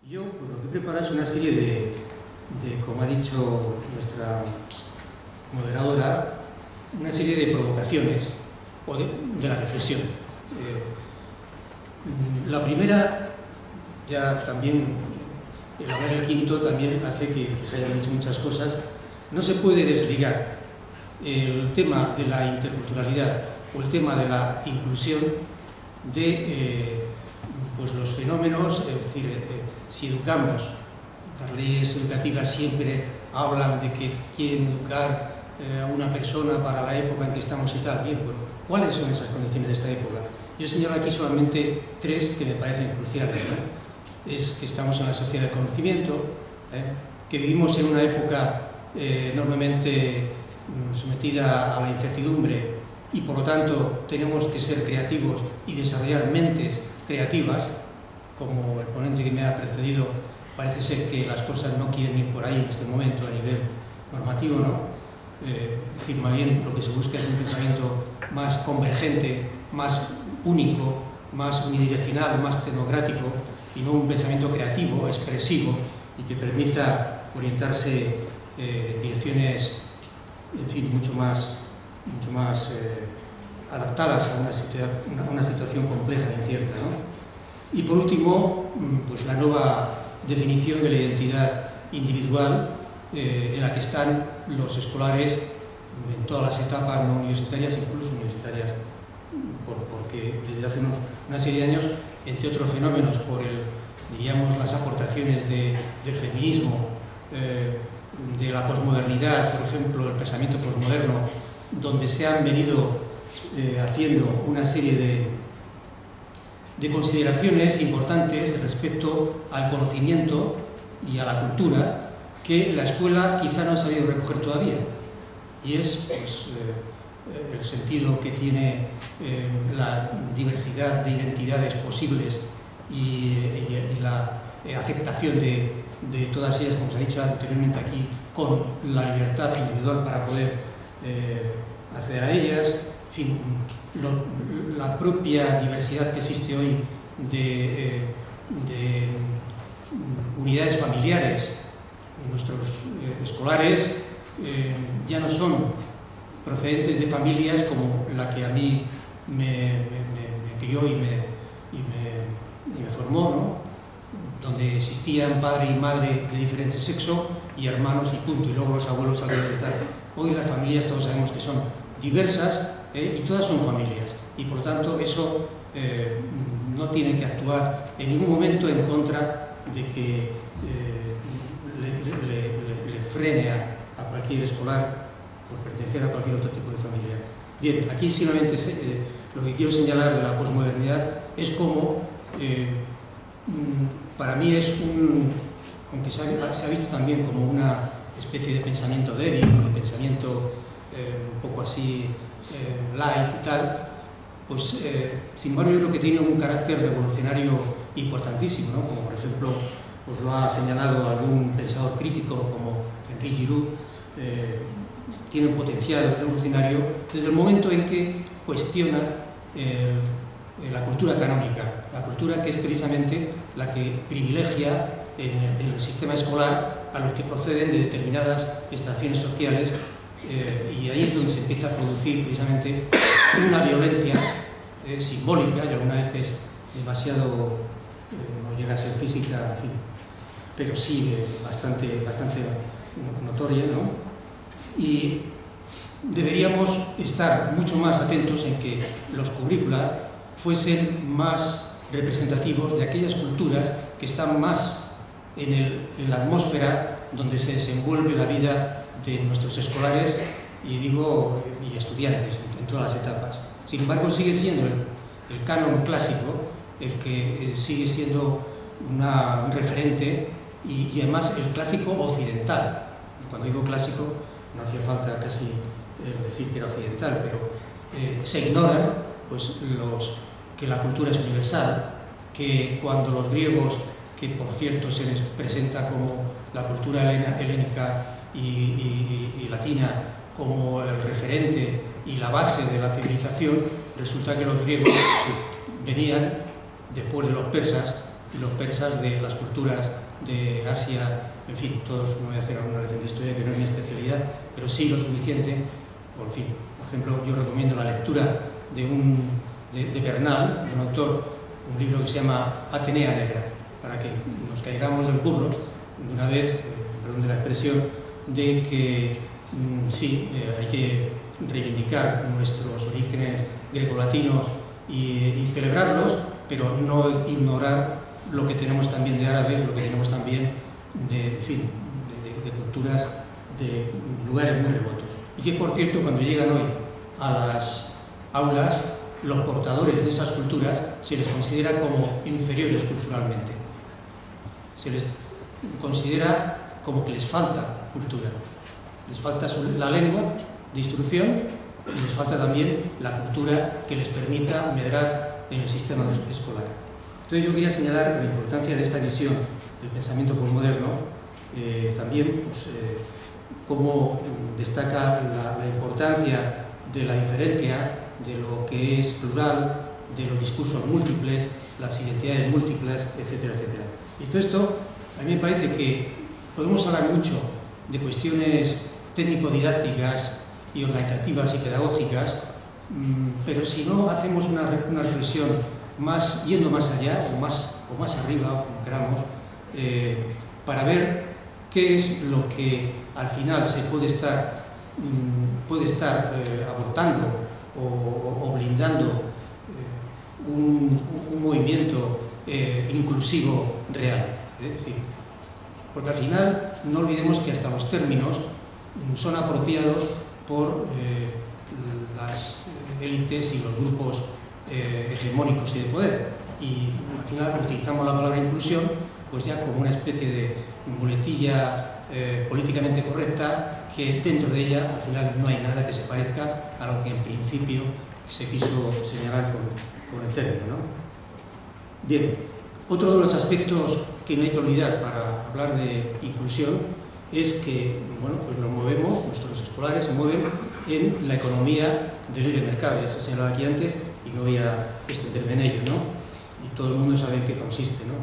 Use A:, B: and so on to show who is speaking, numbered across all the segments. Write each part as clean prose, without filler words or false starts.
A: Yo pues, lo que he preparado es una serie como ha dicho nuestra moderadora, una serie de provocaciones o de la reflexión. La primera, ya también, el hablar el quinto también hace que se hayan dicho muchas cosas. No se puede desligar el tema de la interculturalidad o el tema de la inclusión de pues los fenómenos, es decir, si educamos, las leyes educativas siempre hablan de que quieren educar a una persona para la época en que estamos y tal. Bien, bueno, ¿cuáles son esas condiciones de esta época? Yo señalo aquí solamente tres que me parecen cruciales, ¿no? Es que estamos en la sociedad del conocimiento, que vivimos en una época enormemente sometida a la incertidumbre y por lo tanto tenemos que ser creativos y desarrollar mentes creativas. Como el ponente que me ha precedido, parece ser que las cosas no quieren ir por ahí en este momento a nivel normativo, ¿no? Es decir, más bien lo que se busca es un pensamiento más convergente, más único, más unidireccional, más tecnocrático, y no un pensamiento creativo, expresivo, y que permita orientarse en direcciones, en fin, mucho más adaptadas a una situación compleja e incierta, ¿no? Y por último, pues la nueva definición de la identidad individual en la que están los escolares en todas las etapas no universitarias, incluso universitarias, porque desde hace una serie de años, entre otros fenómenos, por diríamos, las aportaciones del feminismo, de la posmodernidad, por ejemplo, el pensamiento posmoderno, donde se han venido haciendo una serie de consideraciones importantes respecto al conocimiento y a la cultura que la escuela quizá no ha sabido recoger todavía, y es pues, el sentido que tiene la diversidad de identidades posibles y la aceptación de todas ellas, como se ha dicho anteriormente aquí, con la libertad individual para poder acceder a ellas. En fin, la propia diversidad que existe hoy de unidades familiares. Nuestros escolares ya no son procedentes de familias como la que a mí me crió y me formó, ¿no? Donde existían padre y madre de diferente sexo y hermanos y punto, y luego los abuelos alrededor de tal. Hoy las familias todos sabemos que son diversas, y todas son familias, y por lo tanto eso no tiene que actuar en ningún momento en contra de que le frene a cualquier escolar por pertenecer a cualquier otro tipo de familia. Bien, aquí simplemente lo que quiero señalar de la posmodernidad es como para mí es aunque se ha visto también como una especie de pensamiento débil, de pensamiento un poco así light y tal, pues sin embargo yo creo que tiene un carácter revolucionario importantísimo, ¿no? Como por ejemplo pues lo ha señalado algún pensador crítico como Henri Giroud, tiene un potencial revolucionario desde el momento en que cuestiona la cultura canónica, la cultura que es precisamente la que privilegia en el sistema escolar a los que proceden de determinadas extracciones sociales. Y ahí es donde se empieza a producir precisamente una violencia simbólica y algunas veces demasiado, no llega a ser física, en fin, pero sí bastante notoria, ¿no? Y deberíamos estar mucho más atentos en que los currícula fuesen más representativos de aquellas culturas que están más en la atmósfera donde se desenvuelve la vida de nuestros escolares y estudiantes en todas las etapas. Sin embargo, sigue siendo el canon clásico el que sigue siendo un referente y además el clásico occidental. Cuando digo clásico no hacía falta casi decir que era occidental, pero se ignoran pues, que la cultura es universal, que cuando los griegos, que por cierto se les presenta como la cultura helénica y latina como el referente y la base de la civilización, resulta que los griegos venían después de los persas y los persas de las culturas de Asia, en fin, todos, no voy a hacer alguna lección de historia que no es mi especialidad, pero sí lo suficiente. Por fin, por ejemplo, yo recomiendo la lectura de Bernal, de un autor, un libro que se llama Atenea Negra, para que nos caigamos del burro de una vez, perdón de la expresión, de que sí, hay que reivindicar nuestros orígenes grecolatinos y celebrarlos, pero no ignorar lo que tenemos también de árabes, lo que tenemos también de, en fin, de culturas de lugares muy remotos. Y que, por cierto, cuando llegan hoy a las aulas, los portadores de esas culturas se les considera como inferiores culturalmente. Se les considera como que les falta cultura. Les falta la lengua de instrucción y les falta también la cultura que les permita medrar en el sistema escolar. Entonces yo quería señalar la importancia de esta visión del pensamiento posmoderno, también pues, cómo destaca la importancia de la diferencia, de lo que es plural, de los discursos múltiples, las identidades múltiples, etcétera, etcétera. Y todo esto, a mí me parece que podemos hablar mucho de cuestiones técnico-didácticas y organizativas y pedagógicas, pero si no hacemos una reflexión yendo más allá o más arriba, como queramos, para ver qué es lo que al final se puede estar abortando o blindando un movimiento inclusivo real. Es decir, porque al final no olvidemos que hasta los términos son apropiados por las élites y los grupos hegemónicos y de poder, y al final utilizamos la palabra inclusión pues ya como una especie de muletilla políticamente correcta, que dentro de ella al final no hay nada que se parezca a lo que en principio se quiso señalar con el término, ¿no? Bien, otro de los aspectos que no hay que olvidar para hablar de inclusión es que, bueno, pues nos movemos, nuestros escolares se mueven en la economía del libre mercado, ya se señalaba aquí antes y no voy a extenderme en ello, ¿no? Y todo el mundo sabe en qué consiste, ¿no?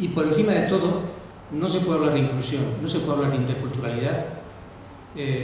A: Y por encima de todo, no se puede hablar de inclusión, no se puede hablar de interculturalidad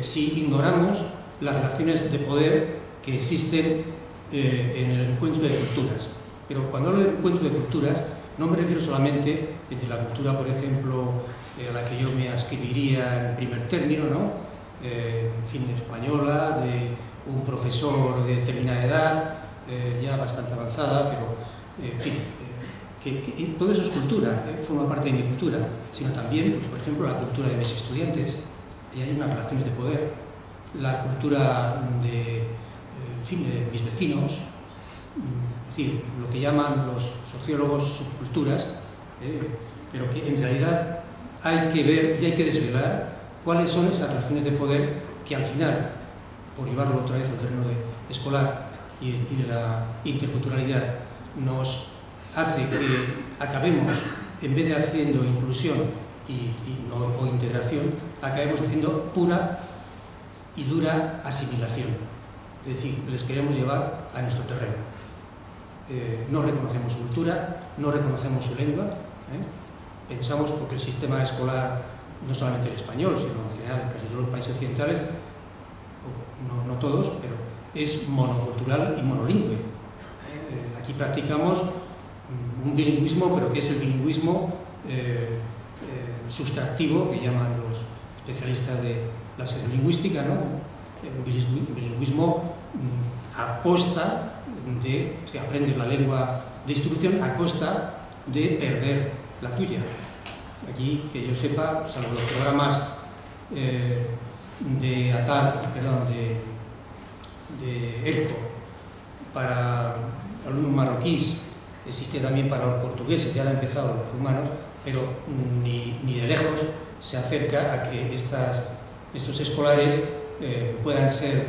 A: si ignoramos las relaciones de poder que existen en el encuentro de culturas. Pero cuando hablo de encuentro de culturas, no me refiero solamente entre la cultura, por ejemplo, a la que yo me ascribiría en primer término, ¿no? En fin, española, de un profesor de determinada edad, ya bastante avanzada, pero, en fin, que todo eso es cultura, forma parte de mi cultura, sino también, pues, por ejemplo, la cultura de mis estudiantes, y hay unas relaciones de poder, la cultura de, en fin, de mis vecinos, es decir, lo que llaman los sociólogos subculturas, pero que en realidad hay que ver y hay que desvelar cuáles son esas relaciones de poder que al final, por llevarlo otra vez al terreno escolar y de la interculturalidad, nos hace que acabemos, en vez de haciendo inclusión o integración, acabemos haciendo pura y dura asimilación. Es decir, les queremos llevar a nuestro terreno. No reconocemos su cultura, no reconocemos su lengua. Pensamos, porque el sistema escolar, no solamente el español, sino en general casi todos los países occidentales, no todos, pero es monocultural y monolingüe. Aquí practicamos un bilingüismo, pero que es el bilingüismo sustractivo, que llaman los especialistas de la lingüística, ¿no? Un bilingüismo a costa de, si aprendes la lengua de instrucción, a costa de perder la tuya. Aquí, que yo sepa, salvo los programas de ERCO para alumnos marroquíes, existe también para los portugueses, ya han empezado los rumanos, pero ni de lejos se acerca a que estos escolares puedan ser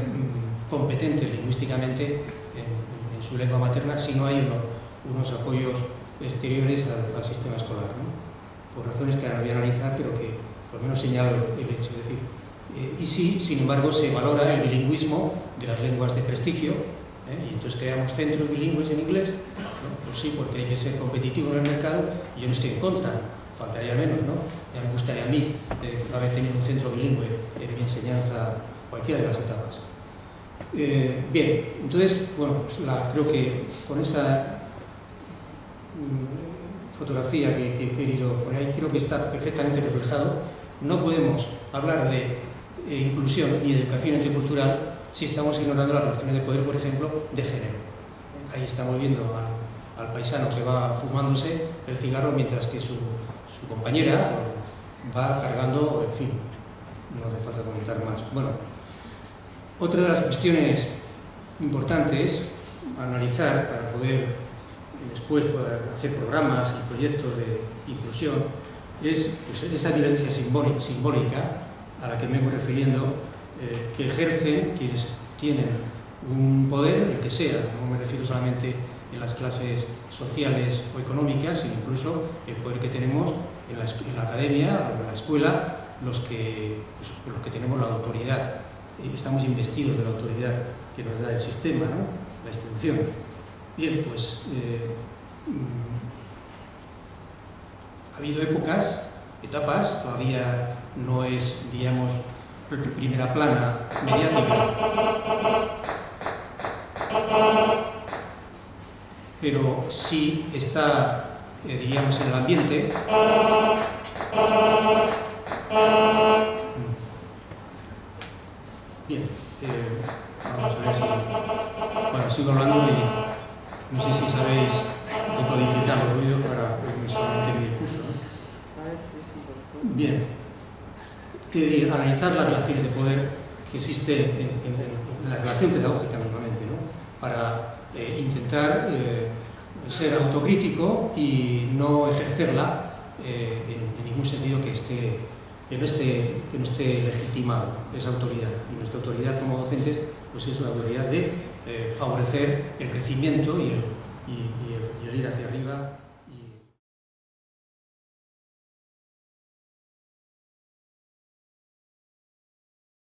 A: competentes lingüísticamente en su lengua materna si no hay unos apoyos exteriores al sistema escolar, ¿no? Por razones que ahora no voy a analizar, pero que por lo menos señalo el hecho. Es decir, y sí, sin embargo, se valora el bilingüismo de las lenguas de prestigio, Y entonces creamos centros bilingües en inglés, ¿no? Pues sí, porque hay que ser competitivo en el mercado, y yo no estoy en contra, faltaría menos, ¿no? Ya me gustaría a mí haber tenido un centro bilingüe en mi enseñanza, cualquiera de las etapas. Bien, entonces, bueno, pues creo que con esa fotografía que he querido poner ahí, creo que está perfectamente reflejado. No podemos hablar de inclusión ni educación intercultural si estamos ignorando las relaciones de poder, por ejemplo, de género. Ahí estamos viendo al paisano que va fumándose el cigarro mientras que su compañera va cargando, en fin, no hace falta comentar más. Bueno, otra de las cuestiones importantes a analizar para poder después poder hacer programas y proyectos de inclusión es pues, esa violencia simbólica a la que me voy refiriendo, que ejercen quienes tienen un poder, el que sea, no me refiero solamente en las clases sociales o económicas, sino incluso el poder que tenemos en la academia o en la escuela, los que tenemos la autoridad. Estamos investidos de la autoridad que nos da el sistema, ¿no? La institución. Bien, pues ha habido etapas, todavía no es, digamos, primera plana mediática, pero sí está, diríamos, en el ambiente. Bien, vamos a ver si... Bueno, sigo hablando y no sé si sabéis decodificar los ruidos para solamente mi discurso, ¿no? Bien. Analizar las relaciones de poder que existen en la relación pedagógica mismamente, ¿no? Para intentar ser autocrítico y no ejercerla en ningún sentido que no esté legitimado esa autoridad. Y nuestra autoridad como docentes pues es la autoridad de favorecer el crecimiento y el ir hacia arriba.